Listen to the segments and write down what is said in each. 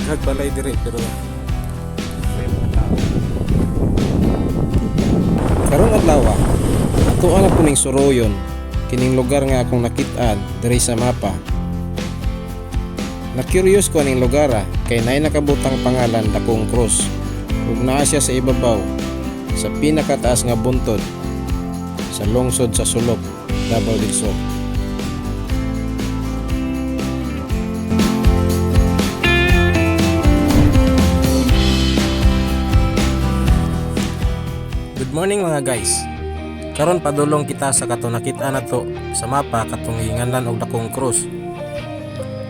daghag balay dire pero karong adlaw ato ana kuning suroyon kining lugar nga akong nakit-an diri sa mapa. Na-curious ko aning lugar kay naay nakabutang pangalan Dakong Cross ug naa siya sa ibabaw sa pinakataas nga buntod sa lungsod sa Sulok, Davao del Sur. Good morning mga guys. Karon padulong kita sa katong nakit-an nato sa mapa katong hinganlan og Dakong Cross.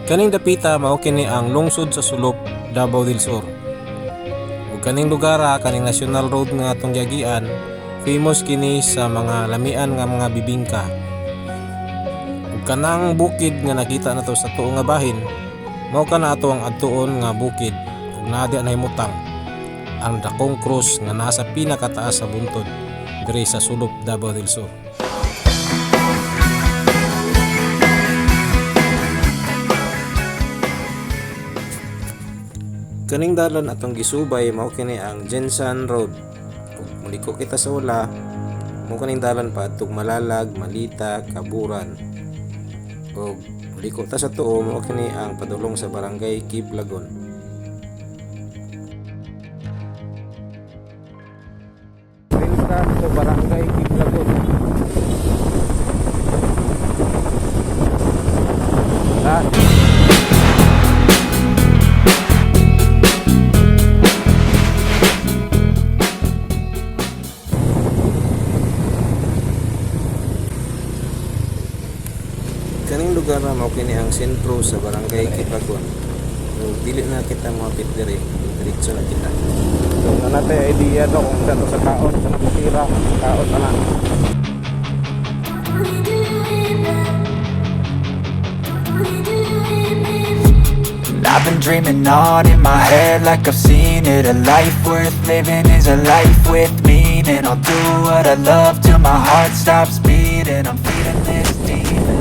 Kaning dapita mao kini ang lungsod sa Sulok, Davao del Sur. Ug kaning lugar kaning national road nga atong giagian, famous kini sa mga lamian nga mga bibingka. Ug kanang bukid nga nakita nato sa tuo nga bahin, mao kana ato ang adtuon nga bukid ug naa di nahimutang ang Dakong Cross nga nasa pinakataas sa buntod diri sa Sulok, Davao del Sur. Kaning dalan atong gisubay mao kini ang Jensan Road. Ug muliko kita sa ula, mao kaning dalan pa adtong Malalag, Malita, Kaburan. Ug muliko ta sa tuo mao kini ang padulong sa barangay Kiblagon. Pinta sa barangay Kiblagon. Kaning lugar na mao kini ang sentro sa barangay Kiblagon. Dili na kita moapit diri, diretso na kita. So na natin idea do kung saan sa taon sa nakatira, taon na. I've been dreaming on in my head like I've seen it. A life worth living is a life with meaning. I'll do what I love till my heart stops beating. I'm feeding this demon.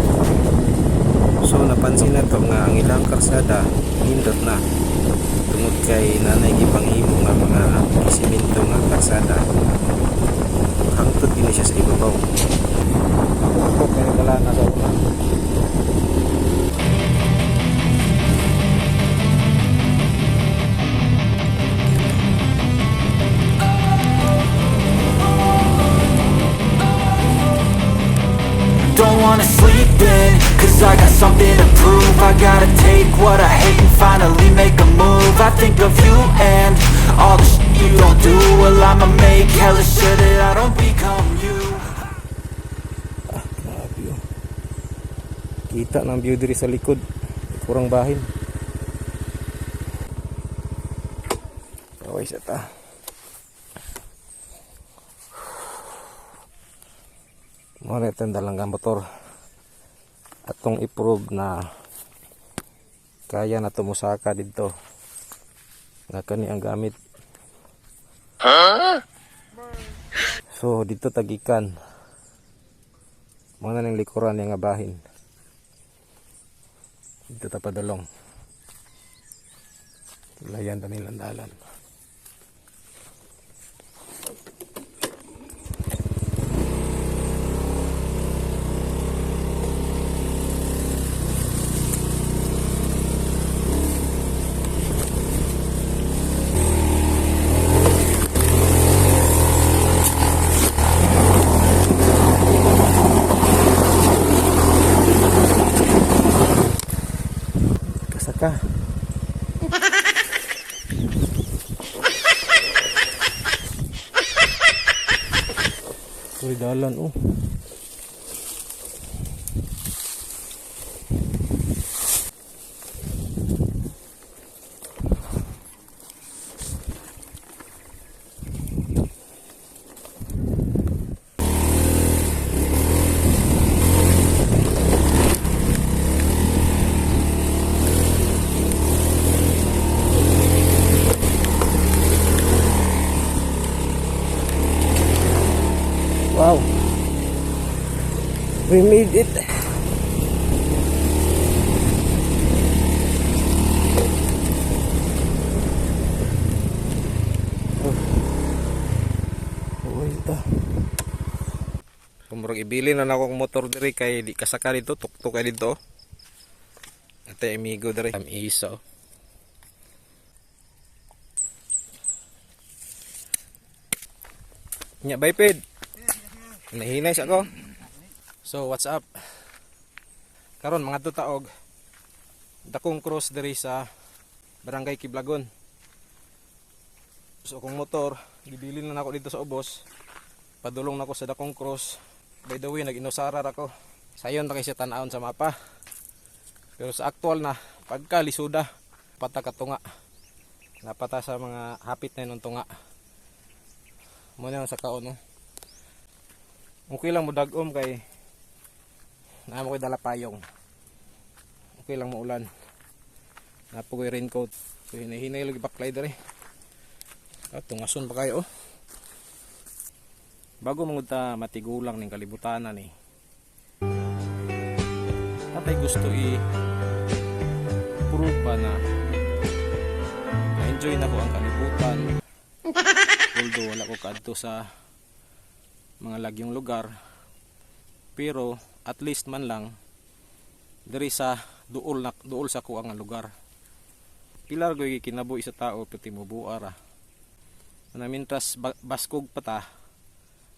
So napansin na to nga ang ilang karsada nindot na tungod kay nanay gipanghimo nga mga siminto nga karsada. Hangtod din siya sa ibabaw. Ako kay wala na daw na. Don't wanna sleep in, cause I got something to prove. I gotta take what I hate and finally make a move. I think of you and all the shit you don't do. Well, I'ma make hella sure that I don't become you. Grabe yun. Kita ng view diri sa likod. Kurang bahin. Kaway sa ta. Muna itong dalanggang motor atong i-prove na kaya na tumusaka dito nga kani ang gamit. So dito tagikan muna ng likuran yung bahin dito tapadulong layan ta nilang dalan. Kasaka. Sorry dalan oh. Wow, we made it. murag ibili na akong motor diri kay di kasaka dito, tuktok kay dito. Ate amigo diri, am iso. Nya bayped. Nahinay siya ko. So what's up? Karon mga taog dakong cross diri sa Barangay Kiblagon. So kung motor, gibilin na ako dito sa ubos. Padulong na ako sa dakong cross. By the way, nag-inusarar ako. Sayon na kayo siya tanawon sa mapa. Pero sa actual na, pagka lisuda, pata katunga. Napata sa mga hapit na yun tunga. Muna sa kaon, no? Okay lang mo dagom kay naamo ko'y dala payong. Okay lang mo ulan. Napo ko'y raincoat. So hinahinay lagi baklay dere. Tungason pa kayo, oh. Bago mangunta matigulang ning kalibutanan ni. Atay gusto prove ba na enjoy na ko ang kalibutan. Although wala ko kadto sa mga lagyong lugar, pero at least man lang diri sa duol sa kuang nga lugar. Pilar ko kinabuhi sa tao pati mo buara. Na mintas baskog pata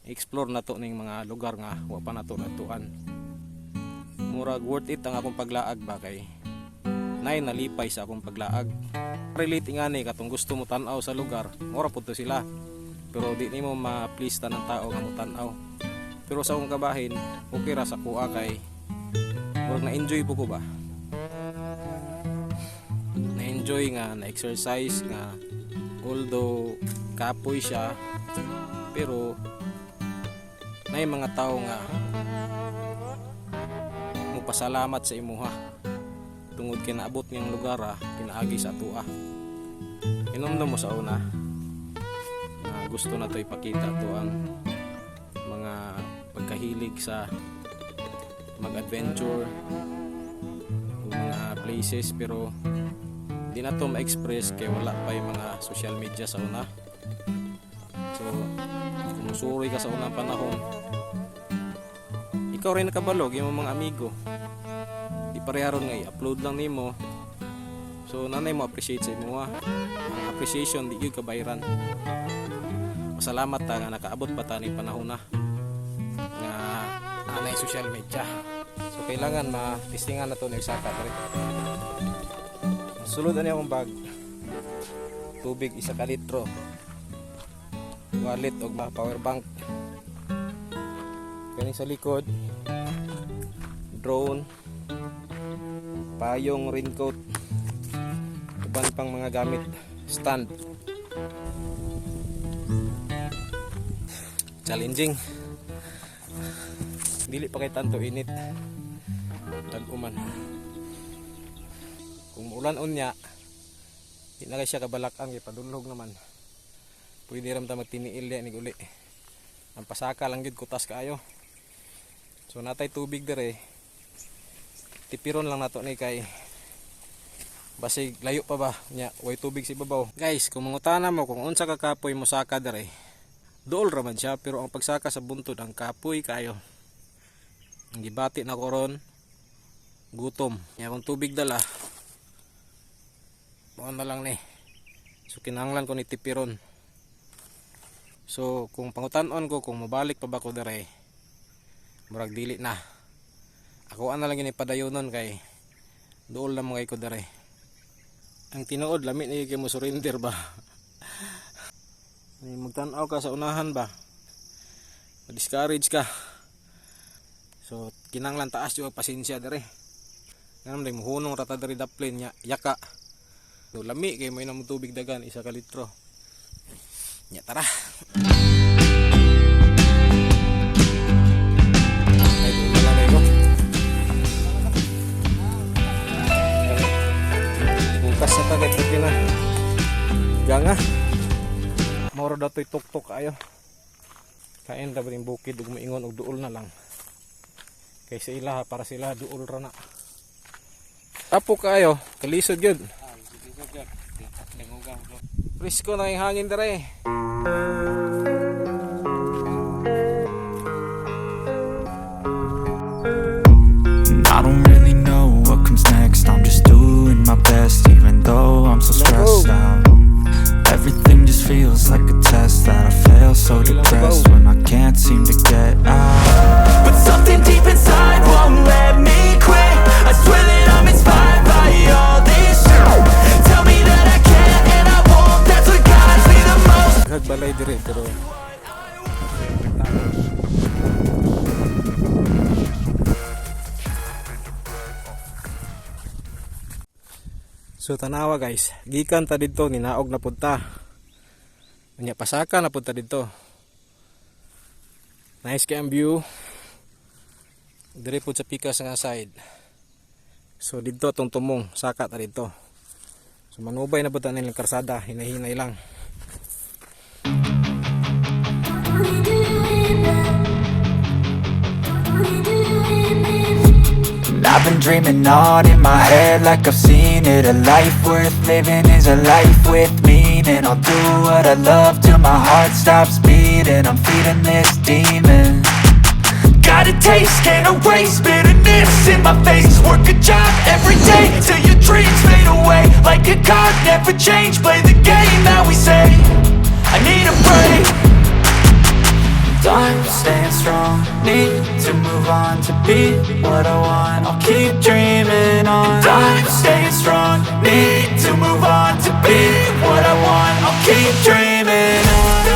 explore na to ning mga lugar nga wa pa nato natuan. Murag worth it ang akong paglaag ba kay nay nalipay sa akong paglaag. Relate ngani katong gusto mo tan-aw sa lugar, mura pud to sila. Pero di nimo ma-please tanang tao nga mo tan-aw. Pero sa akong kabahin, okay ra sa kuha kay murag na-enjoy po ko ba. Na-enjoy nga, na-exercise nga, although kapoy siya, pero may mga tao nga mupasalamat sa imuha tungod kay naabot niyang lugar pinaagi sa tua. Inomdom mo sa una na gusto na to ipakita to ang mga pagkahilig sa mag-adventure o mga places, pero di na to ma-express kay wala pa yung mga social media sa una. So kumusuri ka sa unang panahon, ikaw rin nakabalog yung mga amigo, di pareharon nga i-upload lang nimo. So nanay mo appreciate sa imo ang appreciation di gyud kabayran. Pasalamat ta nga nakaabot pa ta ni panahon na nga anay social media. So kailangan ma-testingan na to ni Isaka diri. Sulod ani akong bag, tubig 1 ka litro, wallet og power bank. Kani sa likod, drone, payong, raincoat, uban pang mga gamit, stand. Challenging. Dili pa kay tanto init. Tag-uman. Kung ulan unya, di na kay siya kabalakan kay padulog naman. Pwede ram ta magtiniil ni uli. Ang pasaka lang gid kutas kaayo. So natay tubig dire. Tipiron lang nato ni kay basig layo pa ba nya way tubig si babaw. Guys, kung mangutana mo kung unsa ka kapoy mo saka dire, duol ra man siya, pero ang pagsaka sa buntod ang kapoy kayo. Ang gibati na ko ron, gutom. Nya kung tubig dala, mo na lang ni. So kinahanglan ko ni tipiron. So kung pangutan-on ko kung mabalik pa ba ko dire, murag dili na. Ako na lang ini padayonon kay duol na mga ko dire. Ang tinuod lami ni kay mo surrender ba. Ni magtan-aw ka sa unahan ba. Ma-discourage ka. So kinahanglan taas yung pasensya dire. Ngam day mohunong rata diri daplin nya yaka. So lami kay mo inang tubig dagan 1 ka litro. Nya tara. Ay wala na ito. Bukas sa tagay pati na. Ganga. Mauro daw to'y tuktok ayo. Kain ra ring bukid ug moingon og duol na lang. Kay sa ila para sila duol ra na. Apo kayo, kalisod gyud. Presko na yung hangin dere. So tanawa guys, gikan ta dito ninaog na punta. Unya pasaka na punta dito. Nice kay ang view. Dire pud sa pikas nga side. So dito atong tumong saka ta dito. So manubay na pud ta nilang karsada, hinay-hinay lang. I've been dreaming on in my head like I've seen it. A life worth living is a life with meaning. I'll do what I love till my heart stops beating. I'm feeding this demon. Got a taste, can't erase bitterness in my face. Work a job every day till your dreams fade away. Like a card, never change. Play the game that we say. I need a break. I'm staying strong, need to move on to be what I want. I'll keep dreaming on. I'm staying strong, need to move on to be what I want. I'll keep dreaming on.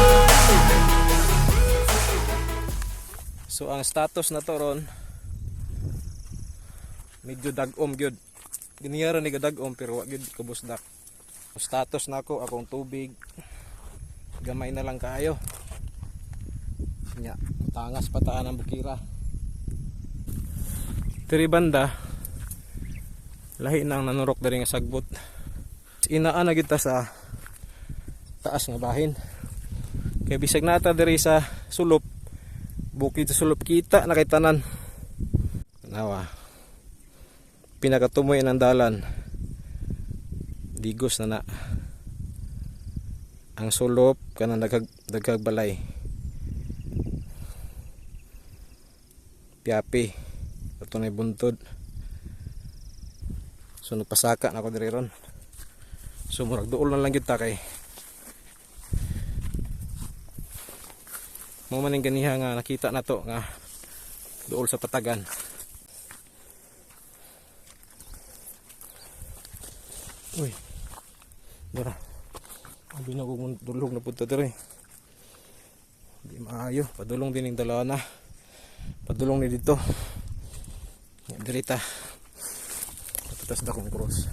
So ang status na to ron medyo dagom gyud. Giniyara ni gadagom pero wa gyud kabusdak. Status nako akong tubig gamay na lang kaayo. Nya, tangas pataan ang bukira. Diri banda lahi nang nanurok diri nga sagbot. Inaan na kita sa taas nga bahin. Kay bisag nata diri sa sulop, bukid sa sulop kita na kay tanan. Nawa. Pinakatumoy ng dalan. Digos na na. Ang sulop kanang daghag balay. Piapi ito na buntod. So nagpasaka na ako diri ron. So murag duol na lang gyud ta kay mo man ning ganiha nga nakita na to nga duol sa patagan. Uy dara abi na kung dulog na punta diri. Di maayo padulong din ning dalawa na. Padulong ni dito. Dirita. Patas na kong cross.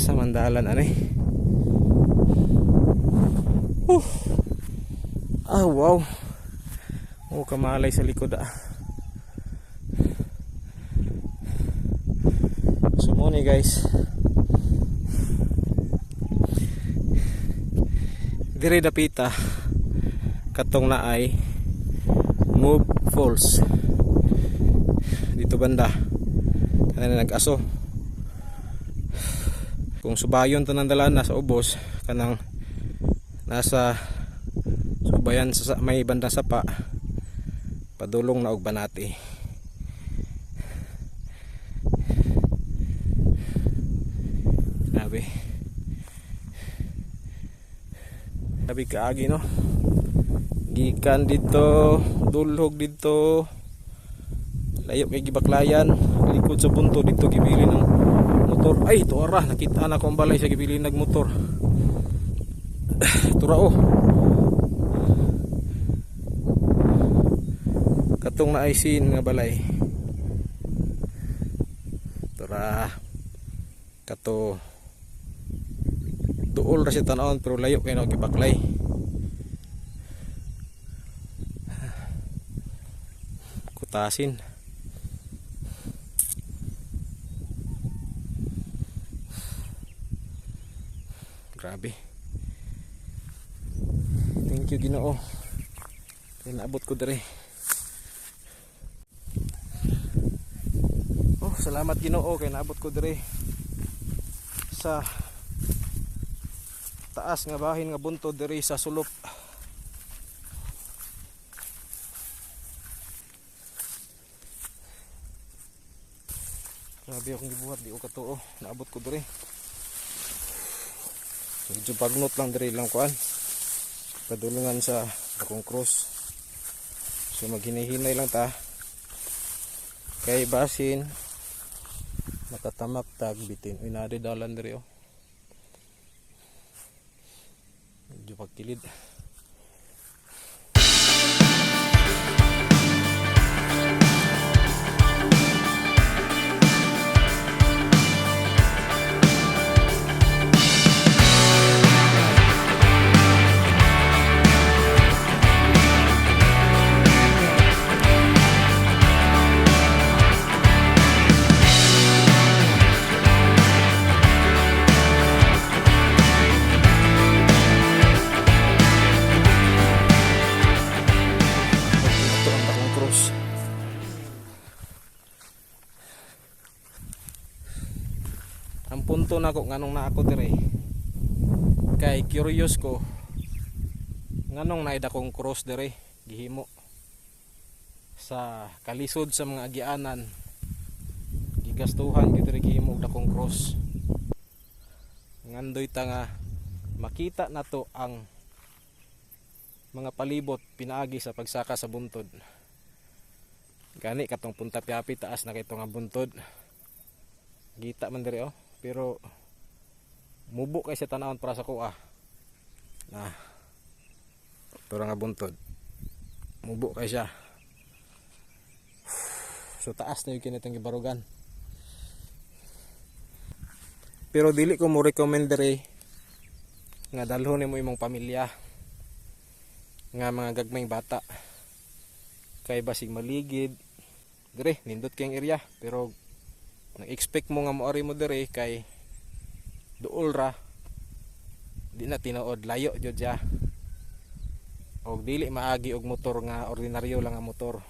Sa mandalan ani. Wow. Oh kamalay sa likod So mo ni guys. Dire dapita katong naay Move Falls. Dito banda. Kanang nag-aso. Kung subayon to ng dalan nasa ubos kanang nasa subayan sa may banda sapa padulong na og banati. Sabi kaagi no. Gikan dito, dulhog dito. Layo kay gibaklayan, likod sa punto dito gibili ng motor. Ay, tuara, nakita na ko ang balay sa gibili nag motor. Turao. Katong na isin nga balay. Tura. Kato. Duol ra siya tanawon pero layo kay na gibaklay. Kutasin. Grabe. Thank you Ginoo. Kay naabot ko dire. Oh, salamat Ginoo kay naabot ko dire sa taas nga bahin nga buntod dire sa sulop. Grabe akong gibuhat, di ko katuo. Naabot ko dire. Medyo pagnot lang diri lang kuan. Padulungan sa akong cross. So maghinahinay lang ta. Kay basin matatamak tag bitin. Uy nari dalan diri oh. Medyo pagkilid. Ito ang takong cross. Ang punto na ko nganong na ako dire kay curious ko nganong naida kong cross dire gihimo sa kalisod sa mga agianan gigastuhan gyud dire gihimo og dakong cross ngandoy ta nga makita nato ang mga palibot pinaagi sa pagsaka sa buntod gani katong punta piapi taas na kay nga buntod gita man dire oh pero mubo kay sa tanawon para sa kuha na tura nga buntod mubo kay siya so taas na yung kinitang gibarugan pero dili ko mo recommend dire nga dalhon nimo imong pamilya nga mga gagmayng bata kay basig maligid dire nindot kayong area pero nag-expect mo nga moari mo dire kay duol ra di na tinuod layo jud siya og dili maagi og motor nga ordinaryo lang nga motor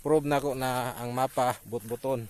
prove nako na ang mapa butbuton.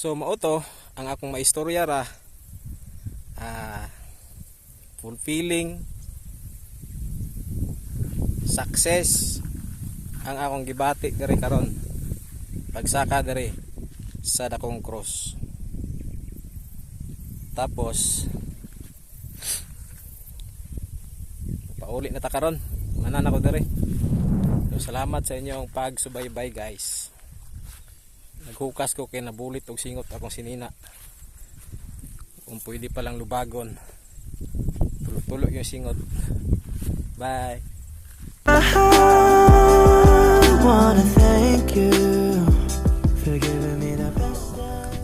So mao to ang akong maistorya ra fulfilling success ang akong gibati diri karon pagsaka diri sa dakong cross. Tapos pauli na ta karon manan ako diri. So salamat sa inyong pagsubaybay guys. Naghukas ko kay nabulit og singot akong sinina. Kung pwede palang lubagon. Tulo-tulo yung singot. Bye. I wanna thank you for giving me the best of